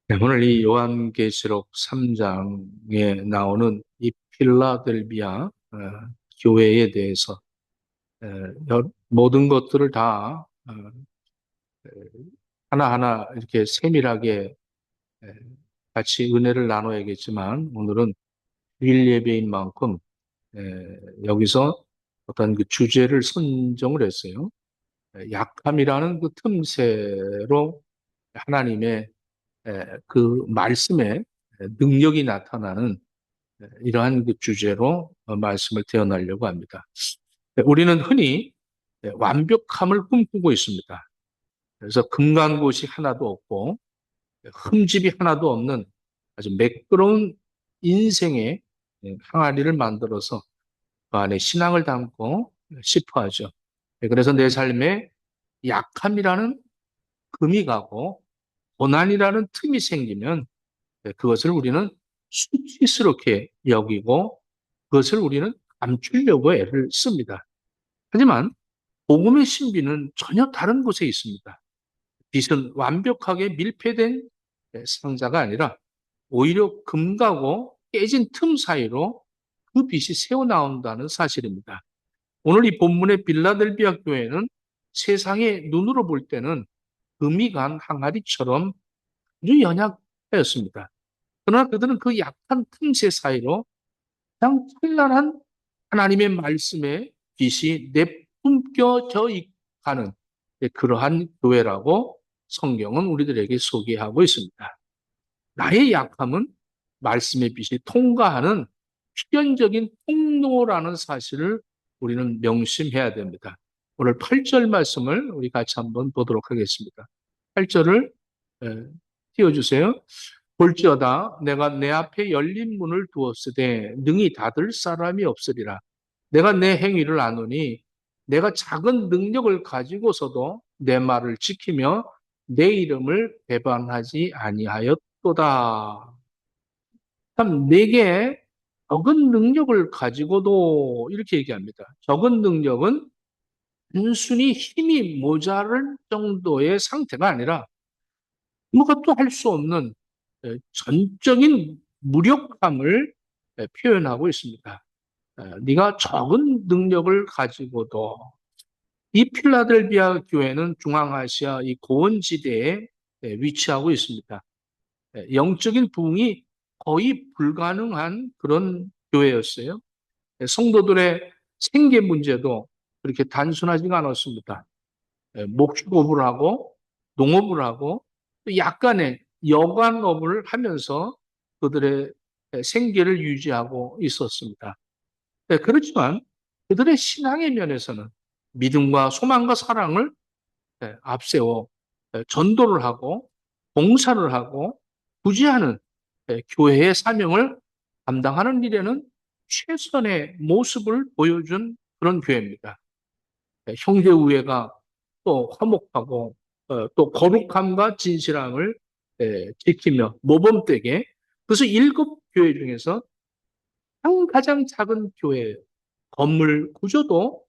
네, 오늘 이 요한계시록 3장에 나오는 이 필라델비아 교회에 대해서 모든 것들을 다 하나하나 이렇게 세밀하게 에, 같이 은혜를 나눠야겠지만 오늘은 주일 예배인 만큼 여기서 어떤 그 주제를 선정을 했어요. 약함이라는 그 틈새로 하나님의 그 말씀의 능력이 나타나는 이러한 그 주제로 말씀을 태어나려고 합니다. 우리는 흔히 완벽함을 꿈꾸고 있습니다. 그래서 금간 곳이 하나도 없고 흠집이 하나도 없는 아주 매끄러운 인생의 항아리를 만들어서 그 안에 신앙을 담고 싶어 하죠. 그래서 내 삶에 약함이라는 금이 가고 고난이라는 틈이 생기면 그것을 우리는 수치스럽게 여기고 그것을 우리는 감추려고 애를 씁니다. 하지만 복음의 신비는 전혀 다른 곳에 있습니다. 빛은 완벽하게 밀폐된 상자가 아니라 오히려 금가고 깨진 틈 사이로 그 빛이 새어나온다는 사실입니다. 오늘 이 본문의 빌라델비아 교회는 세상의 눈으로 볼 때는 금이 간 항아리처럼 아주 연약하였습니다. 그러나 그들은 그 약한 틈새 사이로 그냥 찬란한 하나님의 말씀에 빛이 내뿜겨져 가는 그러한 교회라고 성경은 우리들에게 소개하고 있습니다. 나의 약함은 말씀의 빛이 통과하는 필연적인 통로라는 사실을 우리는 명심해야 됩니다. 오늘 8절 말씀을 우리 같이 한번 보도록 하겠습니다. 8절을 띄워주세요. 볼지어다 내가 내 앞에 열린 문을 두었으되 능히 닫을 사람이 없으리라. 내가 내 행위를 아노니 내가 작은 능력을 가지고서도 내 말을 지키며 내 이름을 배반하지 아니하였도다. 참 내게 적은 능력을 가지고도 이렇게 얘기합니다. 적은 능력은 단순히 힘이 모자랄 정도의 상태가 아니라 아무것도 할 수 없는 전적인 무력함을 표현하고 있습니다. 네가 적은 능력을 가지고도 이 필라델비아 교회는 중앙아시아 이 고원지대에 위치하고 있습니다. 영적인 부흥이 거의 불가능한 그런 교회였어요. 성도들의 생계 문제도 그렇게 단순하지가 않았습니다. 목축업을 하고 농업을 하고 또 약간의 여관업을 하면서 그들의 생계를 유지하고 있었습니다. 그렇지만 그들의 신앙의 면에서는 믿음과 소망과 사랑을 앞세워 전도를 하고 봉사를 하고 구제하는 교회의 사명을 감당하는 일에는 최선의 모습을 보여준 그런 교회입니다. 형제 우애가 또 화목하고 또 거룩함과 진실함을 지키며 모범되게 그래서 일곱 교회 중에서 가장 작은 교회 건물 구조도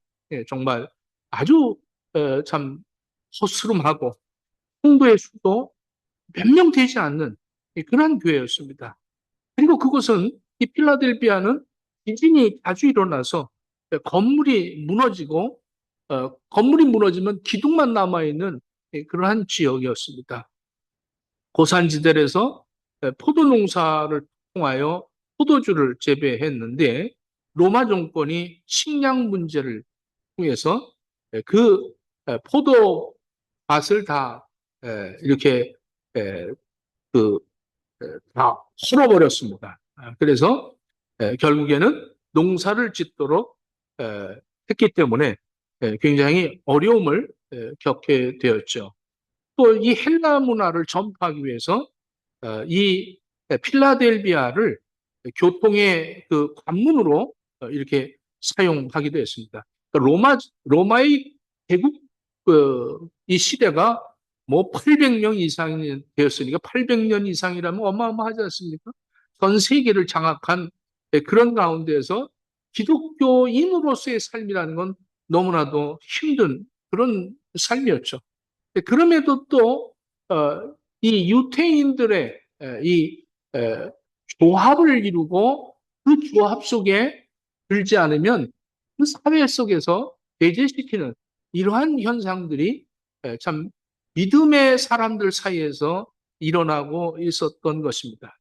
정말 아주 참 허스름하고 성도의 수도 몇 명 되지 않는 그런 교회였습니다. 그리고 그곳은 이 필라델비아는 지진이 자주 일어나서 건물이 무너지고 건물이 무너지면 기둥만 남아있는 그러한 지역이었습니다. 고산지대에서 포도 농사를 통하여 포도주를 재배했는데 로마 정권이 식량 문제를 통해서 그 포도밭을 다 이렇게 그 다 쓸어버렸습니다. 그래서 결국에는 농사를 짓도록 했기 때문에 굉장히 어려움을 겪게 되었죠. 또 이 헬라 문화를 전파하기 위해서 이 필라델비아를 교통의 그 관문으로 이렇게 사용하기도 했습니다. 그러니까 로마의 개국 이 시대가 뭐 800년 이상이 되었으니까 800년 이상이라면 어마어마하지 않습니까? 전 세계를 장악한 그런 가운데에서 기독교인으로서의 삶이라는 건 너무나도 힘든 그런 삶이었죠. 그럼에도 또 이 유태인들의 이 조합을 이루고 그 조합 속에 들지 않으면 그 사회 속에서 배제시키는 이러한 현상들이 참 믿음의 사람들 사이에서 일어나고 있었던 것입니다.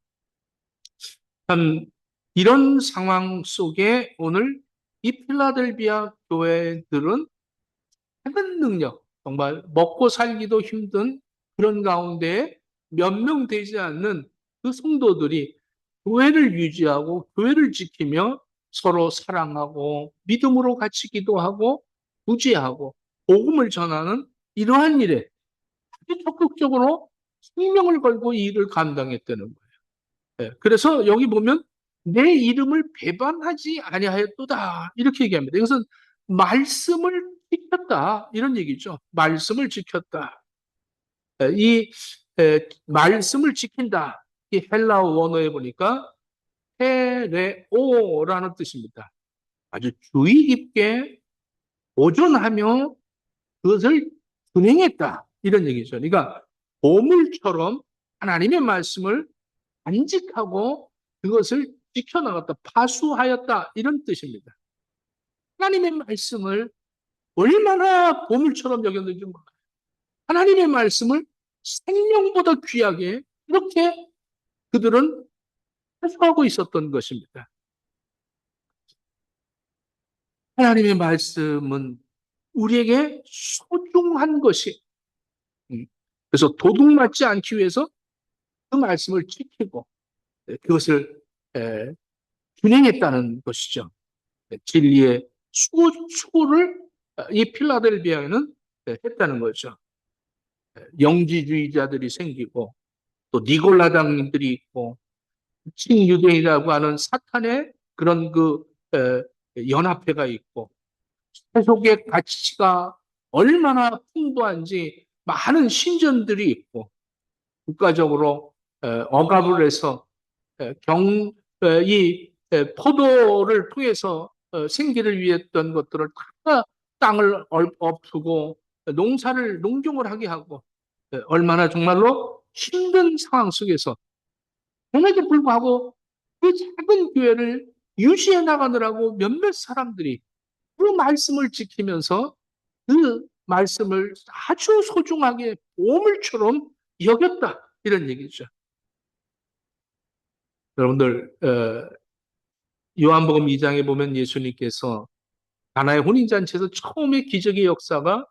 참 이런 상황 속에 오늘 이 필라델비아 교회들은 작은 능력, 정말 먹고 살기도 힘든 그런 가운데 몇 명 되지 않는 그 성도들이 교회를 유지하고 교회를 지키며 서로 사랑하고 믿음으로 같이 기도하고 구제하고 복음을 전하는 이러한 일에 아주 적극적으로 생명을 걸고 이 일을 감당했다는 거예요. 그래서 여기 보면 내 이름을 배반하지 아니하였도다 이렇게 얘기합니다. 이것은 말씀을 지켰다 이런 얘기죠. 말씀을 지켰다. 이 말씀을 지킨다. 이 헬라어 원어에 보니까 헤레오라는 뜻입니다. 아주 주의 깊게 보존하며 그것을 준행했다 이런 얘기죠. 그러니까 보물처럼 하나님의 말씀을 간직하고 그것을 지켜나갔다, 파수하였다 이런 뜻입니다. 하나님의 말씀을 얼마나 보물처럼 여겼는지 몰라요. 하나님의 말씀을 생명보다 귀하게 이렇게 그들은 해석하고 있었던 것입니다. 하나님의 말씀은 우리에게 소중한 것이 그래서 도둑맞지 않기 위해서 그 말씀을 지키고 그것을 준행했다는 것이죠. 진리의 수고를 이 필라델비아에는 했다는 거죠. 영지주의자들이 생기고 또 니골라당들이 있고 친유대인이라고 하는 사탄의 그런 그 연합회가 있고 세속의 가치가 얼마나 풍부한지 많은 신전들이 있고 국가적으로 억압을 해서 이 포도를 통해서 생계를 위했던 것들을 다 땅을 엎고 농경을 하게 하고 얼마나 정말로 힘든 상황 속에서 그럼에도 불구하고 그 작은 교회를 유지해 나가느라고 몇몇 사람들이 그 말씀을 지키면서 그 말씀을 아주 소중하게 보물처럼 여겼다 이런 얘기죠. 여러분들 요한복음 2장에 보면 예수님께서 가나의 혼인잔치에서 처음에 기적의 역사가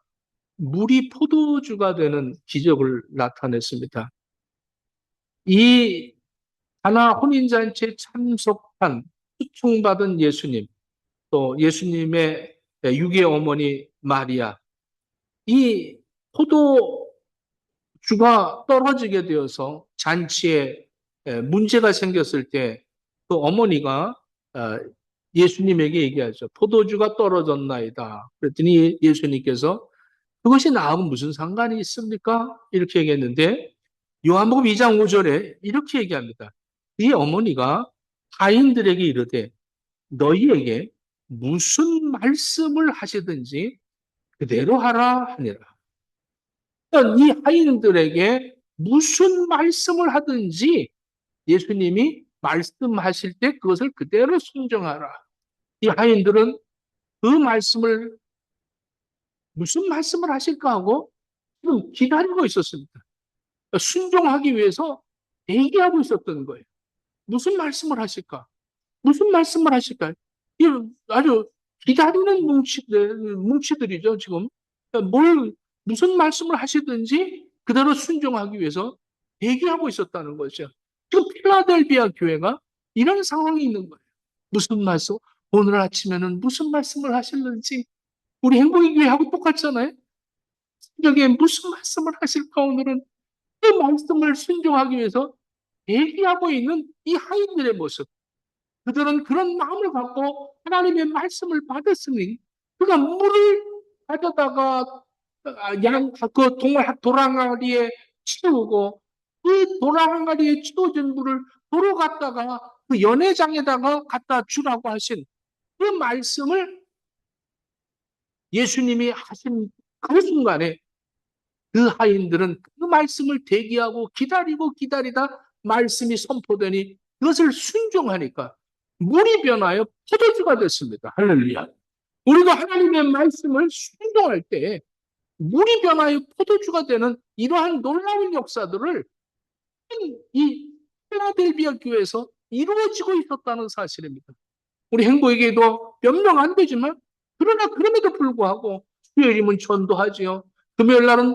물이 포도주가 되는 기적을 나타냈습니다. 이 가나 혼인잔치에 참석한 초청받은 예수님, 또 예수님의 육의 어머니 마리아, 이 포도주가 떨어지게 되어서 잔치에 문제가 생겼을 때 그 어머니가 예수님에게 얘기하죠. 포도주가 떨어졌나이다. 그랬더니 예수님께서 그것이 나하고 무슨 상관이 있습니까? 이렇게 얘기했는데 요한복음 2장 5절에 이렇게 얘기합니다. 이 어머니가 하인들에게 이르되 너희에게 무슨 말씀을 하시든지 그대로 하라 하니라. 이 하인들에게 무슨 말씀을 하든지 예수님이 말씀하실 때 그것을 그대로 순종하라. 이 하인들은 그 말씀을 무슨 말씀을 하실까 하고 지금 기다리고 있었습니다. 순종하기 위해서 대기하고 있었던 거예요. 무슨 말씀을 하실까? 무슨 말씀을 하실까? 이 아주 기다리는 뭉치들이죠, 지금. 무슨 말씀을 하시든지 그대로 순종하기 위해서 대기하고 있었다는 거죠. 지금 필라델비아 교회가 이런 상황이 있는 거예요. 무슨 말씀? 오늘 아침에는 무슨 말씀을 하실는지 우리 행복의 교회하고 똑같잖아요. 저게 무슨 말씀을 하실까 오늘은 그 말씀을 순종하기 위해서 대기하고 있는 이 하인들의 모습. 그들은 그런 마음을 갖고 하나님의 말씀을 받았으니 그가 물을 가져다가 그 도랑아리에 채우고 그 도랑아리에 채워진 물을 도로 갖다가 그 연회장에다가 갖다 주라고 하신 그 말씀을 예수님이 하신 그 순간에 그 하인들은 그 말씀을 대기하고 기다리고 기다리다 말씀이 선포되니 그것을 순종하니까 물이 변하여 포도주가 됐습니다. 할렐루야. 우리가 하나님의 말씀을 순종할 때 물이 변하여 포도주가 되는 이러한 놀라운 역사들을 이 필라델비아 교회에서 이루어지고 있었다는 사실입니다. 우리 행복에게도 몇 명 안 되지만 그러나 그럼에도 불구하고 수요일이면 전도하지요. 금요일 날은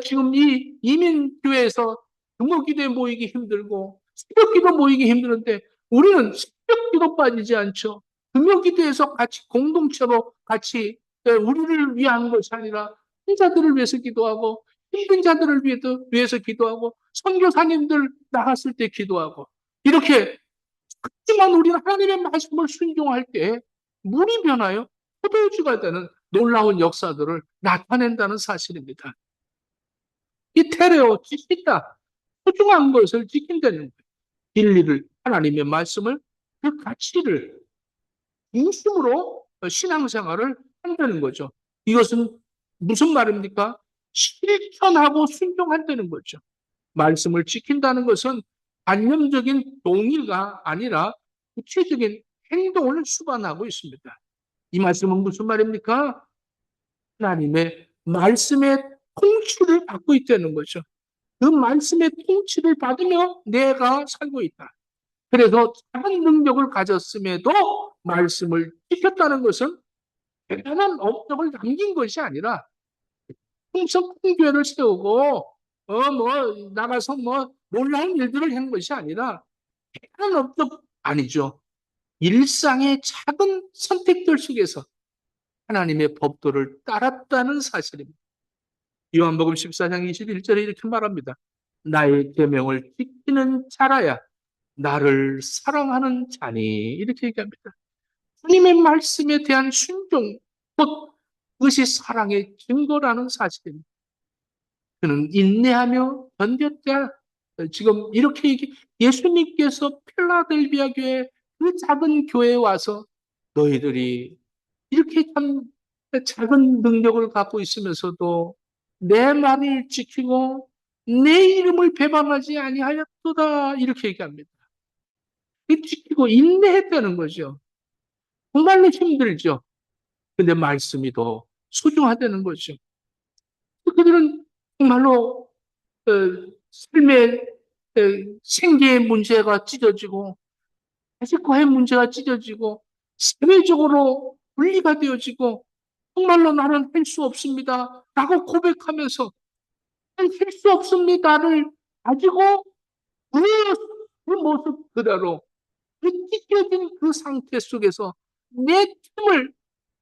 지금 이 이민교회에서 금요기도에 모이기 힘들고 새벽기도 모이기 힘드는데 우리는 새벽기도 빠지지 않죠. 금요기도에서 같이 공동체로 같이 우리를 위한 것이 아니라 환자들을 위해서 기도하고 힘든 자들을 위해서 기도하고 선교사님들 나갔을 때 기도하고 이렇게 하지만 우리는 하나님의 말씀을 순종할 때 물이 변하여 포도주가 되는 놀라운 역사들을 나타낸다는 사실입니다. 이 테레오, 지킨다. 소중한 것을 지킨다는 거예요. 진리를, 하나님의 말씀을, 그 가치를 중심으로 신앙생활을 한다는 거죠. 이것은 무슨 말입니까? 실천하고 순종한다는 거죠. 말씀을 지킨다는 것은 관념적인 동의가 아니라 구체적인 행동을 수반하고 있습니다. 이 말씀은 무슨 말입니까? 하나님의 말씀의 통치를 받고 있다는 거죠. 그 말씀의 통치를 받으며 내가 살고 있다. 그래서 작은 능력을 가졌음에도 말씀을 지켰다는 것은 대단한 업적을 남긴 것이 아니라 풍성 큰 교회를 세우고 나가서 놀라운 일들을 한 것이 아니라 대단한 업적 아니죠. 일상의 작은 선택들 속에서 하나님의 법도를 따랐다는 사실입니다. 요한복음 14장 21절에 이렇게 말합니다. 나의 계명을 지키는 자라야 나를 사랑하는 자니 이렇게 얘기합니다. 주님의 말씀에 대한 순종, 곧 그것이 사랑의 증거라는 사실입니다. 그는 인내하며 견뎠다. 지금 이렇게 예수님께서 필라델비아 교회 그 작은 교회에 와서 너희들이 이렇게 참 작은 능력을 갖고 있으면서도 내 말을 지키고 내 이름을 배반하지 아니하였도다 이렇게 얘기합니다. 지키고 인내했다는 거죠. 정말로 힘들죠. 근데 말씀이 더 소중하다는 거죠. 그들은 정말로 삶의 생계의 문제가 찢어지고 자식과의 문제가 찢어지고 사회적으로 분리가 되어지고 정말로 나는 할 수 없습니다 라고 고백하면서 할 수 없습니다를 가지고 그 모습 그대로 그 찢겨진 그 상태 속에서 내 틈을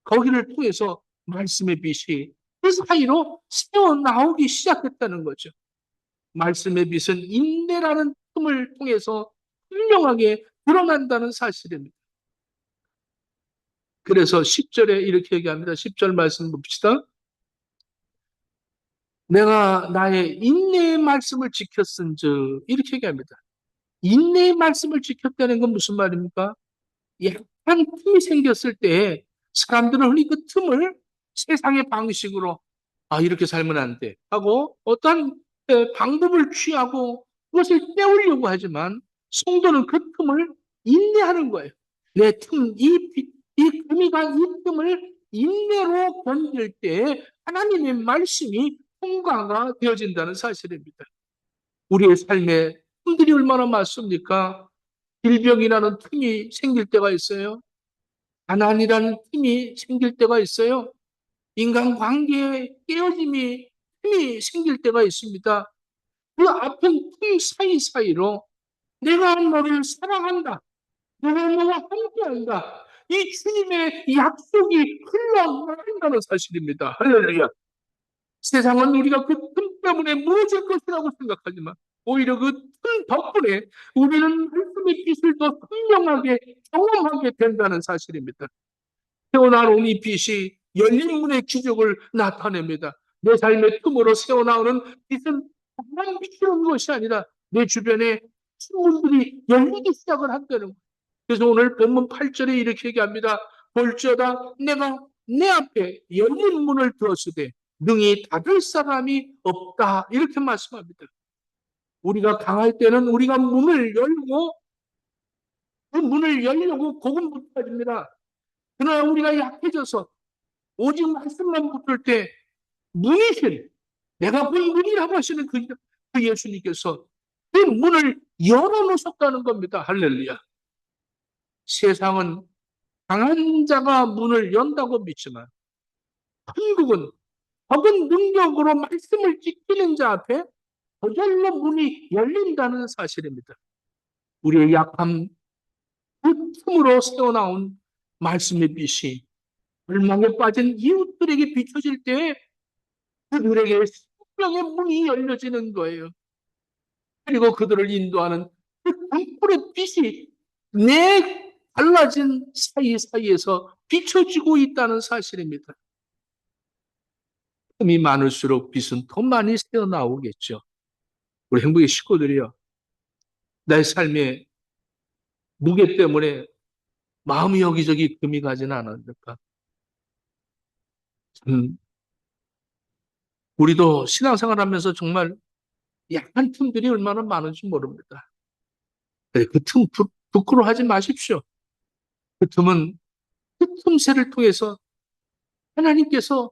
거기를 통해서 말씀의 빛이 그 사이로 새어 나오기 시작했다는 거죠. 말씀의 빛은 인내라는 틈을 통해서 분명하게 드러난다는 사실입니다. 그래서 10절에 이렇게 얘기합니다. 10절 말씀 봅시다. 내가 나의 인내의 말씀을 지켰은즉 이렇게 얘기합니다. 인내의 말씀을 지켰다는 건 무슨 말입니까? 약한 틈이 생겼을 때 사람들은 흔히 그 틈을 세상의 방식으로 이렇게 살면 안 돼 하고 어떤 방법을 취하고 그것을 때우려고 하지만 성도는 그 틈을 인내하는 거예요. 내 틈, 이 금이가 이 틈을 인내로 견딜 때 하나님의 말씀이 통과가 되어진다는 사실입니다. 우리의 삶에 틈들이 얼마나 많습니까? 질병이라는 틈이 생길 때가 있어요. 가난이라는 틈이 생길 때가 있어요. 인간관계의 깨어짐이 틈이 생길 때가 있습니다. 그 아픈 틈 사이사이로 내가 너를 사랑한다. 내가 너와 함께한다. 이 주님의 약속이 흘러나간다는 사실입니다. 할렐루야. 세상은 우리가 그 틈 때문에 무너질 것이라고 생각하지만 오히려 그 틈 덕분에 우리는 말씀의 빛을 더 분명하게 경험하게 된다는 사실입니다. 새어나온 이 빛이 열린 문의 기적을 나타냅니다. 내 삶의 틈으로 새어나오는 빛은 다만 비추는 것이 아니라 내 주변에 문들이 열리기 시작을 한다는 거예요. 그래서 오늘 본문 8절에 이렇게 얘기합니다. 볼지어다 내가 내 앞에 열린 문을 두었으되 능히 닫을 사람이 없다. 이렇게 말씀합니다. 우리가 강할 때는 우리가 문을 열고 그 문을 열려고 고군분투합니다. 그러나 우리가 약해져서 오직 말씀만 붙을 때 문이신 내가 본 문이라고 하시는 그 예수님께서 그 문을 열어놓으셨다는 겁니다. 할렐루야. 세상은 강한 자가 문을 연다고 믿지만 천국은 적은 능력으로 말씀을 지키는 자 앞에 저절로 문이 열린다는 사실입니다. 우리의 약함 그 틈으로 새어나온 말씀의 빛이 절망에 빠진 이웃들에게 비춰질 때 그들에게 생명의 문이 열려지는 거예요. 그리고 그들을 인도하는 그 등불의 빛이 내 갈라진 사이사이에서 비춰지고 있다는 사실입니다. 틈이 많을수록 빛은 더 많이 새어나오겠죠. 우리 행복의 식구들이요. 내 삶의 무게 때문에 마음이 여기저기 금이 가지는 않았을까? 우리도 신앙생활 하면서 정말 약한 틈들이 얼마나 많은지 모릅니다. 그 틈 부끄러워하지 마십시오. 그 틈은 그 틈새를 통해서 하나님께서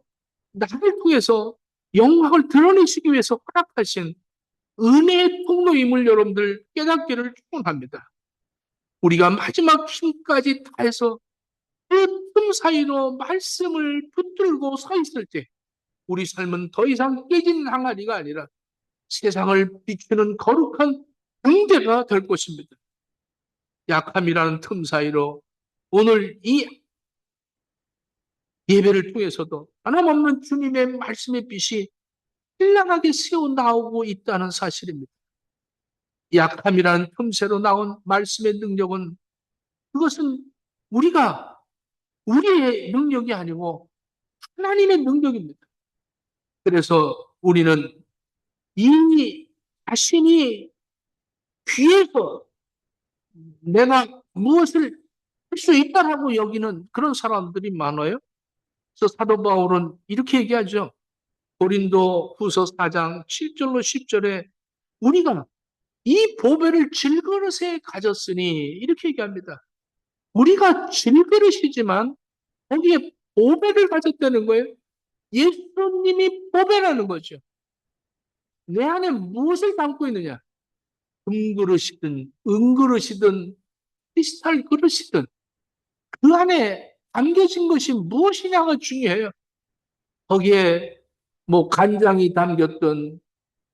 나를 통해서 영광을 드러내시기 위해서 허락하신 은혜의 통로임을 여러분들 깨닫기를 축원합니다. 우리가 마지막 힘까지 다해서 그 틈 사이로 말씀을 붙들고 서 있을 때 우리 삶은 더 이상 깨진 항아리가 아니라 세상을 비추는 거룩한 등대가 될 것입니다. 약함이라는 틈 사이로 오늘 이 예배를 통해서도 하나님없는 주님의 말씀의 빛이 신랄하게 새어 나오고 있다는 사실입니다. 약함이라는 틈새로 나온 말씀의 능력은 그것은 우리의 능력이 아니고 하나님의 능력입니다. 그래서 우리는 이 자신이 귀해서 내가 무엇을 할 수 있다라고 여기는 그런 사람들이 많아요. 그래서 사도 바울은 이렇게 얘기하죠. 고린도 후서 4장 7절로 10절에 우리가 이 보배를 질그릇에 가졌으니 이렇게 얘기합니다. 우리가 질그릇이지만 거기에 보배를 가졌다는 거예요. 예수님이 보배라는 거죠. 내 안에 무엇을 담고 있느냐? 금그릇이든 은그릇이든 크리스탈 그릇이든 그 안에 담겨진 것이 무엇이냐가 중요해요. 거기에 뭐 간장이 담겼든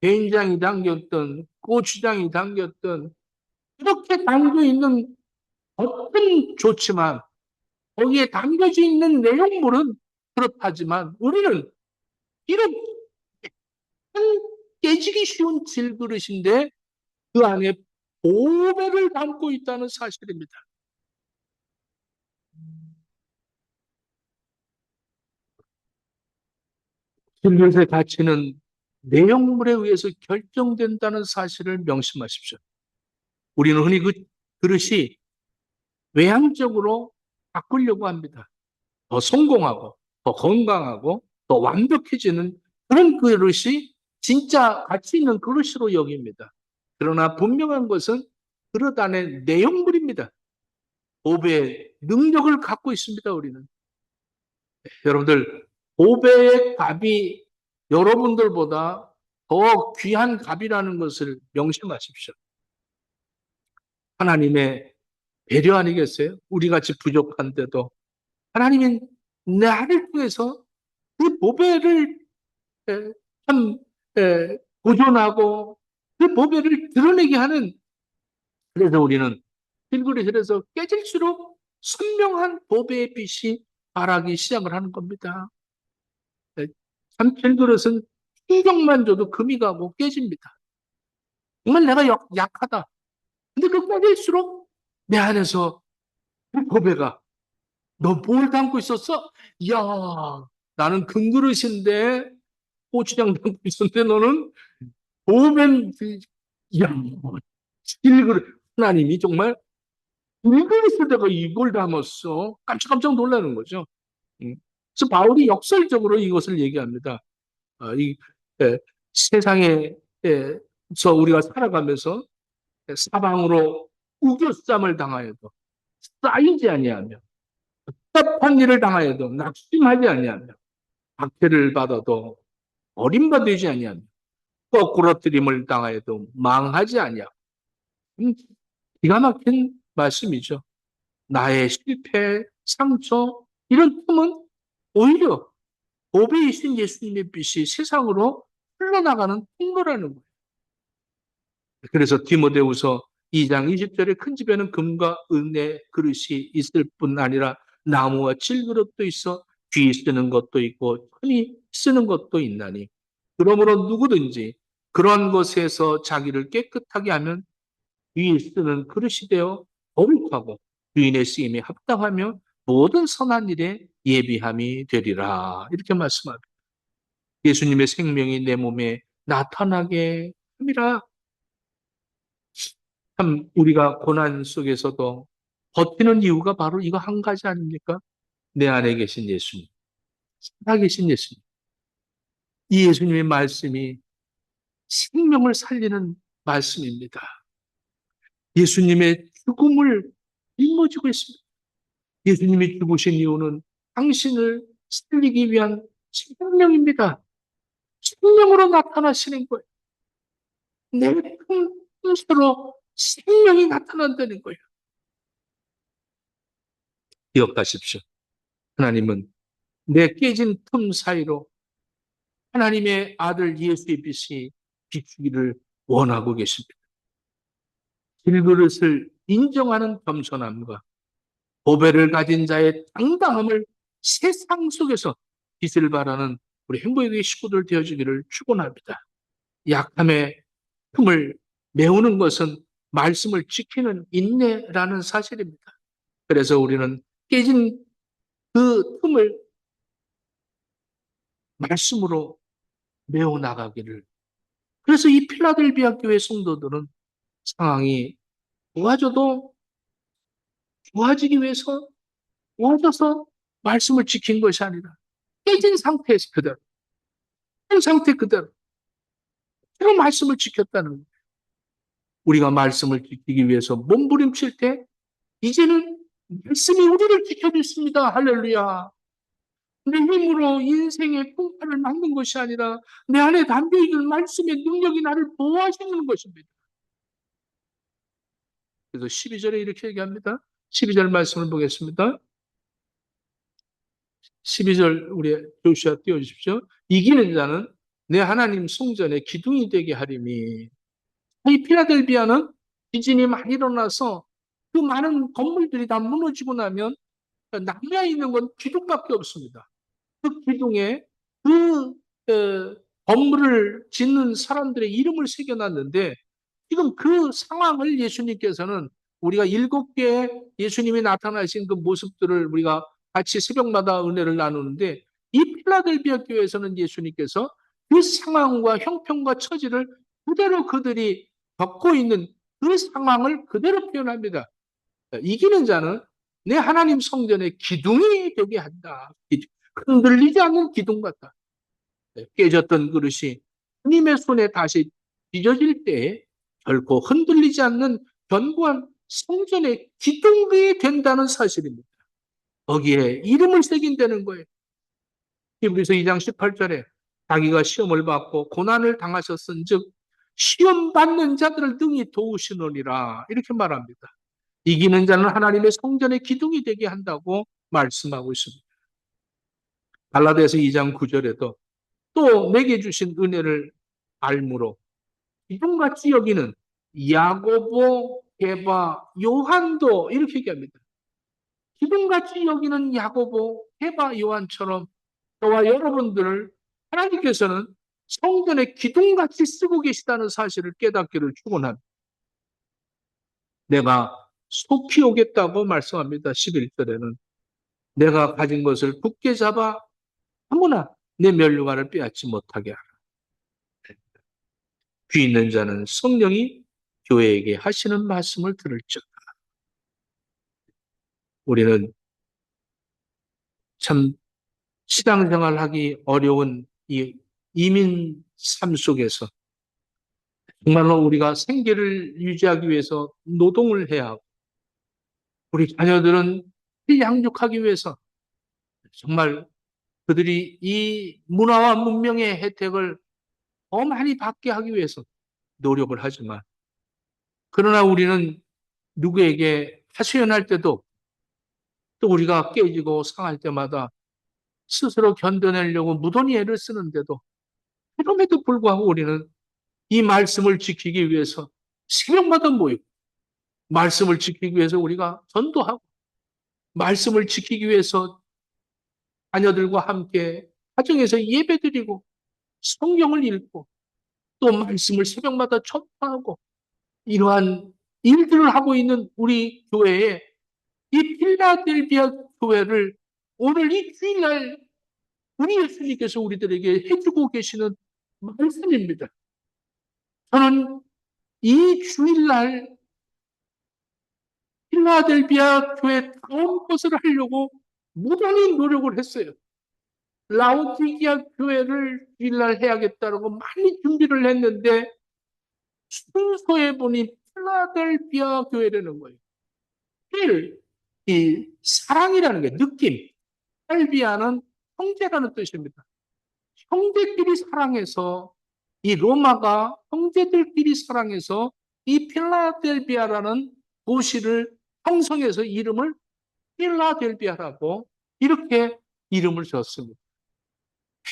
된장이 담겼든 고추장이 담겼든 이렇게 담겨 있는 겉은 좋지만 거기에 담겨져 있는 내용물은 그렇다지만 우리는 이런 깨지기 쉬운 질그릇인데 그 안에 보배를 담고 있다는 사실입니다. 질그릇의 가치는 내용물에 의해서 결정된다는 사실을 명심하십시오. 우리는 흔히 그 그릇이 외향적으로 바꾸려고 합니다. 더 성공하고, 더 건강하고, 더 완벽해지는 그런 그릇이 진짜 가치 있는 그릇으로 여깁니다. 그러나 분명한 것은 그릇 안에 내용물입니다. 보배의 능력을 갖고 있습니다, 우리는. 여러분들, 보배의 값이 여러분들보다 더 귀한 값이라는 것을 명심하십시오. 하나님의 배려 아니겠어요? 우리 같이 부족한데도 하나님은 나를 통해서 그 보배를 참 보존하고 그 보배를 드러내게 하는 그래서 우리는 필그릇에서 깨질수록 선명한 보배의 빛이 발하기 시작을 하는 겁니다. 참 필그릇은 충격만 줘도 금이 가고 깨집니다. 정말 내가 약하다. 근데 그 깨질수록 내 안에서 그 보배가 너 뭘 담고 있었어? 야, 나는 금그릇인데 고추장 담고 있었는데 너는 보면 야, 일그릇 하나님이 정말 일그릇을 내가 이걸 담았어. 깜짝깜짝 놀라는 거죠. 그래서 바울이 역설적으로 이것을 얘기합니다. 이 세상에 우리가 살아가면서 사방으로 우겨쌈을 당하여도 쌓이지 아니하며, 답답한 일을 당하여도 낙심하지 아니하며, 박해를 받아도 어림받지 아니하며, 거꾸러뜨림을 당하여도 망하지 아니하고. 기가 막힌 말씀이죠. 나의 실패, 상처, 이런 틈은 오히려 보배이신 예수님의 빛이 세상으로 흘러나가는 통로라는 거예요. 그래서 디모데후서 2장 20절에 큰 집에는 금과 은의 그릇이 있을 뿐 아니라 나무와 질그릇도 있어 귀 쓰는 것도 있고 흔히 쓰는 것도 있나니 그러므로 누구든지 그런 것에서 자기를 깨끗하게 하면 귀 쓰는 그릇이 되어 거룩하고 주인의 쓰임에 합당하며 모든 선한 일에 예비함이 되리라. 이렇게 말씀합니다. 예수님의 생명이 내 몸에 나타나게 함이라. 참 우리가 고난 속에서도 버티는 이유가 바로 이거 한 가지 아닙니까? 내 안에 계신 예수님, 살아계신 예수님. 이 예수님의 말씀이 생명을 살리는 말씀입니다. 예수님의 죽음을 짊어지고 있습니다. 예수님이 죽으신 이유는 당신을 살리기 위한 생명입니다. 생명으로 나타나시는 거예요. 내 품새로 생명이 나타난다는 거예요. 기억하십시오. 하나님은 내 깨진 틈 사이로 하나님의 아들 예수의 빛이 비추기를 원하고 계십니다. 질그릇을 인정하는 겸손함과 보배를 가진 자의 당당함을 세상 속에서 빛을 발하는 우리 행복의 식구들 되어주기를 축원합니다. 약함의 틈을 메우는 것은 말씀을 지키는 인내라는 사실입니다. 그래서 우리는 깨진 그 틈을 말씀으로 메워 나가기를. 그래서 이 필라델비아 교회 성도들은 상황이 좋아져도 좋아지기 위해서 도와줘서 말씀을 지킨 것이 아니라 깨진 상태에서 그대로, 그 상태 그대로 그 말씀을 지켰다는 거예요. 우리가 말씀을 지키기 위해서 몸부림칠 때 이제는 말씀이 우리를 지켜줬습니다. 할렐루야. 내 힘으로 인생의 풍파를 막는 것이 아니라 내 안에 담겨있는 말씀의 능력이 나를 보호하시는 것입니다. 그래서 12절에 이렇게 얘기합니다. 12절 말씀을 보겠습니다. 12절 우리 조슈아 띄워주십시오. 이기는 자는 내 하나님 성전의 기둥이 되게 하리니. 이 필라델비아는 지진이 많이 일어나서 그 많은 건물들이 다 무너지고 나면 남아 있는 건 기둥밖에 없습니다. 그 기둥에 그 건물을 짓는 사람들의 이름을 새겨놨는데 지금 그 상황을 예수님께서는 우리가 7개의 예수님이 나타나신 그 모습들을 우리가 같이 새벽마다 은혜를 나누는데 이 필라델비아 교회에서는 예수님께서 그 상황과 형편과 처지를 그대로 그들이 겪고 있는 그 상황을 그대로 표현합니다. 이기는 자는 내 하나님 성전의 기둥이 되게 한다. 흔들리지 않는 기둥 같다. 깨졌던 그릇이 주님의 손에 다시 빚어질 때에 결코 흔들리지 않는 견고한 성전의 기둥이 된다는 사실입니다. 거기에 이름을 새긴다는 거예요. 히브리서 2장 18절에 자기가 시험을 받고 고난을 당하셨은즉 시험 받는 자들을 능히 도우시노니라 이렇게 말합니다. 이기는 자는 하나님의 성전의 기둥이 되게 한다고 말씀하고 있습니다. 갈라디아서 2장 9절에도 또 내게 주신 은혜를 알므로 기둥같이 여기는 야고보, 게바, 요한도 이렇게 얘기합니다. 기둥같이 여기는 야고보, 게바, 요한처럼 저와 여러분들을 하나님께서는 성전의 기둥같이 쓰고 계시다는 사실을 깨닫기를 축원합니다. 내가 속히 오겠다고 말씀합니다. 11절에는 내가 가진 것을 굳게 잡아 아무나 내 면류관을 빼앗지 못하게 하라. 귀 있는 자는 성령이 교회에게 하시는 말씀을 들을지어다. 우리는 참 신앙생활하기 어려운 이 이민 삶 속에서 정말로 우리가 생계를 유지하기 위해서 노동을 해야 하고, 우리 자녀들은 양육하기 위해서 정말 그들이 이 문화와 문명의 혜택을 더 많이 받게 하기 위해서 노력을 하지만, 그러나 우리는 누구에게 하소연할 때도, 또 우리가 깨지고 상할 때마다 스스로 견뎌내려고 무던히 애를 쓰는데도, 그럼에도 불구하고 우리는 이 말씀을 지키기 위해서 새벽마다 모이고, 말씀을 지키기 위해서 우리가 전도하고, 말씀을 지키기 위해서 자녀들과 함께 가정에서 예배드리고, 성경을 읽고, 또 말씀을 새벽마다 전파하고, 이러한 일들을 하고 있는 우리 교회에, 이 필라델비아 교회를 오늘 이 주일날 우리 예수님께서 우리들에게 해주고 계시는 말씀입니다. 저는 이 주일날 필라델비아 교회 다음 것을 하려고 무단히 노력을 했어요. 라오디기아 교회를 주일날 해야겠다고 많이 준비를 했는데, 순서에 보니 필라델비아 교회라는 거예요. 이 사랑이라는 게 느낌. 델비아는 형제라는 뜻입니다. 형제끼리 사랑해서, 이 로마가 형제들끼리 사랑해서 이 필라델비아라는 도시를 형성해서 이름을 필라델비아라고 이렇게 이름을 줬습니다.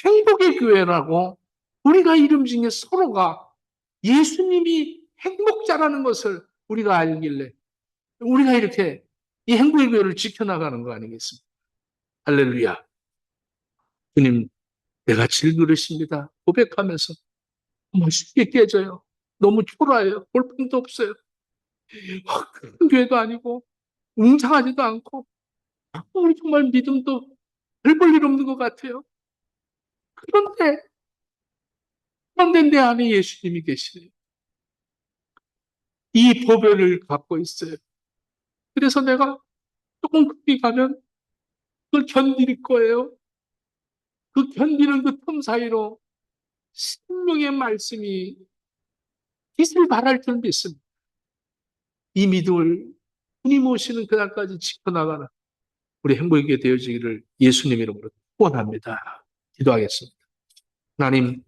행복의 교회라고 우리가 이름 중에 서로가 예수님이 행복자라는 것을 우리가 알길래 우리가 이렇게 이 행복의 교회를 지켜나가는 거 아니겠습니까? 할렐루야. 주님, 내가 질그릇입니다. 고백하면서 너무 쉽게 깨져요. 너무 초라해요. 볼품도 없어요. 큰 교회도 아니고 웅장하지도 않고 우리 정말 믿음도 별 볼 일 없는 것 같아요. 그런데 그런데 내 안에 예수님이 계시네요. 이 보배를 갖고 있어요. 그래서 내가 조금 급히 가면 그걸 견딜 거예요. 그 견디는 그 틈 사이로 생명의 말씀이 빛을 발할 줄 믿습니다. 이 믿음을 주님 오시는 그날까지 지켜나가는 우리 행복하게 되어지기를 예수님 이름으로 축원합니다. 기도하겠습니다. 하나님,